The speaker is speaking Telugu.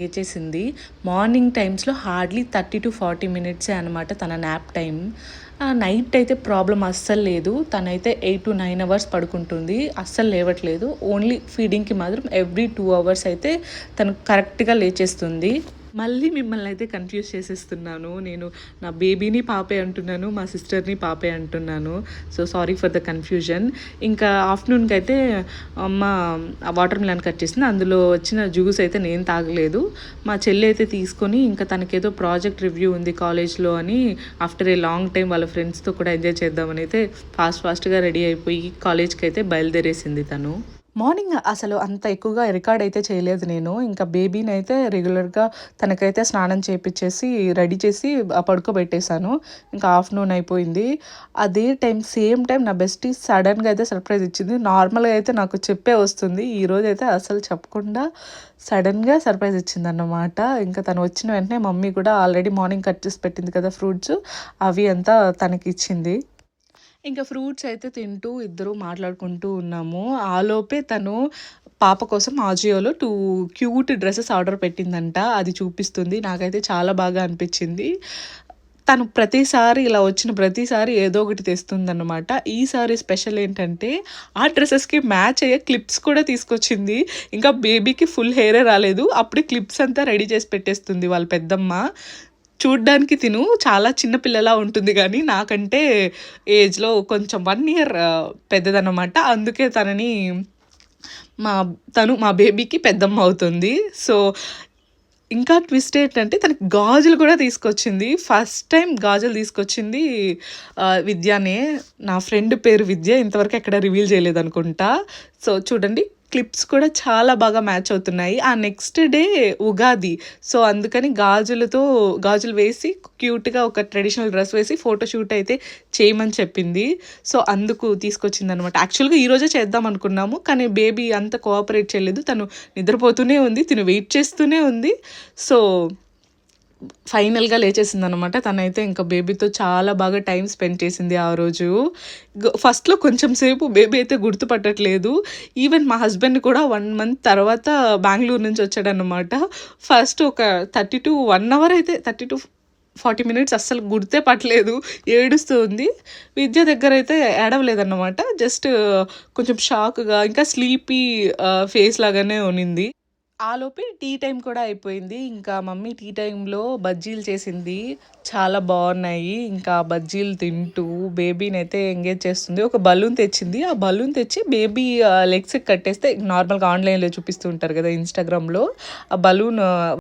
లేచేసింది. మార్నింగ్ టైమ్స్‌లో హార్డ్‌లీ 30-40 మినిట్సే అనమాట తన న్యాప్ టైమ్. నైట్ అయితే ప్రాబ్లమ్ అస్సలు లేదు. తనైతే 8-9 అవర్స్ పడుకుంటుంది. అస్సలు లేవట్లేదు. ఓన్లీ ఫీడింగ్‌కి మాత్రం ఎవ్రీ 2 అవర్స్ అయితే తను కరెక్ట్‌గా లేచేస్తుంది. మళ్ళీ మిమ్మల్నయితే కన్‌ఫ్యూజ్ చేసేస్తున్నాను. నేను నా బేబీని పాపే అంటున్నాను. మా సిస్టర్‌ని పాపే అంటున్నాను. So, sorry for the confusion. ఇంకా ఆఫ్టర్‌నూన్‌కైతే అమ్మ వాటర్ మిలన్ కట్ చేసింది. అందులో వచ్చిన జ్యూస్ అయితే నేను తాగలేదు. మా చెల్లి అయితే తీసుకొని ఇంకా తనకేదో ప్రాజెక్ట్ రివ్యూ ఉంది కాలేజ్‌లో అని ఆఫ్టర్ ఏ లాంగ్ టైమ్ వాళ్ళ ఫ్రెండ్స్‌తో కూడా ఎంజాయ్ చేద్దామని అయితే ఫాస్ట్‌గా రెడీ అయిపోయి కాలేజ్‌కైతే బయలుదేరేసింది తను. మార్నింగ్ అసలు అంత ఎక్కువగా రికార్డ్ అయితే చేయలేదు నేను. ఇంకా బేబీనైతే రెగ్యులర్‌గా తనకైతే స్నానం చేపిచ్చేసి, రెడీ చేసి పడుకోబెట్టేశాను. ఇంకా ఆఫ్టర్‌నూన్ అయిపోయింది. అదే సేమ్ టైం నా బెస్టీ సడెన్‌గా అయితే సర్ప్రైజ్ ఇచ్చింది. నార్మల్‌గా అయితే నాకు చెప్పే వస్తుంది. ఈరోజైతే అసలు చెప్పకుండా సడెన్‌గా సర్ప్రైజ్ ఇచ్చిందన్నమాట. ఇంకా తను వచ్చిన వెంటనే మమ్మీ కూడా ఆల్రెడీ మార్నింగ్ కట్ చేసి పెట్టింది కదా ఫ్రూట్స్, అవి అంతా తనకిచ్చింది. ఇంకా ఫ్రూట్స్ అయితే తింటూ ఇద్దరు మాట్లాడుకుంటూ ఉన్నాము. ఆలోపే తను పాప కోసం ఆజియోలో 2 క్యూట్ డ్రెసెస్ ఆర్డర్ పెట్టిందంట. అది చూపిస్తుంది. నాకైతే చాలా బాగా అనిపించింది. తను ప్రతిసారి ఇలా వచ్చిన ప్రతిసారి ఏదో ఒకటి తెస్తుందన్నమాట. ఈసారి స్పెషల్ ఏంటంటే ఆ డ్రెసెస్‌కి మ్యాచ్ అయ్యే క్లిప్స్ కూడా తీసుకొచ్చింది. ఇంకా బేబీకి ఫుల్ హెయిరే రాలేదు. అప్పుడే క్లిప్స్ అంతా రెడీ చేసి పెట్టేస్తుంది వాళ్ళ పెద్దమ్మ. చూడ్డానికి తిను చాలా చిన్న పిల్లలా ఉంటుంది గానీ, నాకంటే ఏజ్‌లో కొంచెం 1 ఇయర్ పెద్దదనమాట. అందుకే మా మా బేబీకి పెద్దమ్మ అవుతుంది. సో, ఇంకా ట్విస్ట్ ఏంటంటే తనకి గాజులు కూడా తీసుకొచ్చింది. ఫస్ట్ టైమ్ గాజులు తీసుకొచ్చింది విద్యానే. నా ఫ్రెండ్ పేరు విద్య. ఇంతవరకు ఎక్కడ రివీల్ చేయలేదనుకుంటా. సో, చూడండి క్లిప్స్ కూడా చాలా బాగా మ్యాచ్ అవుతున్నాయి. ఆ నెక్స్ట్ డే ఉగాది. సో, అందుకని గాజులు వేసి క్యూట్‌గా ఒక ట్రెడిషనల్ డ్రెస్ వేసి ఫోటోషూట్ అయితే చేయమని చెప్పింది. సో, అందుకు తీసుకొచ్చిందనమాట. యాక్చువల్‌గా ఈరోజే చేద్దాం అనుకున్నాము. కానీ బేబీ అంత కోఆపరేట్ చేయలేదు. తను నిద్రపోతూనే ఉంది. తిను వెయిట్ చేస్తూనే ఉంది. సో, ఫైనల్‌గా లేచేసిందనమాట. తనైతే ఇంకా బేబీతో చాలా బాగా టైమ్ స్పెండ్ చేసింది ఆ రోజు. ఫస్ట్‌లో కొంచెం సేపు బేబీ అయితే గుర్తుపట్టట్లేదు. ఈవెన్ మా హస్బెండ్ కూడా 1 మంత్ తర్వాత బెంగుళూరు నుంచి వచ్చాడనమాట. ఫస్ట్ ఒక 1 అవర్ అయితే 30-40 మినిట్స్ అస్సలు గుర్తే పట్టలేదు. ఏడుస్తూ ఉంది. విద్య దగ్గరైతే ఏడవలేదన్నమాట. జస్ట్ కొంచెం షాక్‌గా ఇంకా స్లీపీ ఫేస్ లాగానే ఉన్నింది. ఆలోపే టీ టైం కూడా అయిపోయింది. ఇంకా మమ్మీ టీ టైంలో బజ్జీలు చేసింది. చాలా బాగున్నాయి. ఇంకా బజ్జీలు తింటూ బేబీనైతే ఎంగేజ్ చేస్తుంది. ఒక బలూన్ తెచ్చింది. ఆ బలూన్ తెచ్చి బేబీ లెగ్స్‌కి కట్టేస్తే నార్మల్‌గా ఆన్‌లైన్‌లో చూపిస్తూ ఉంటారు కదా ఇన్‌స్టాగ్రామ్‌లో. ఆ బలూన్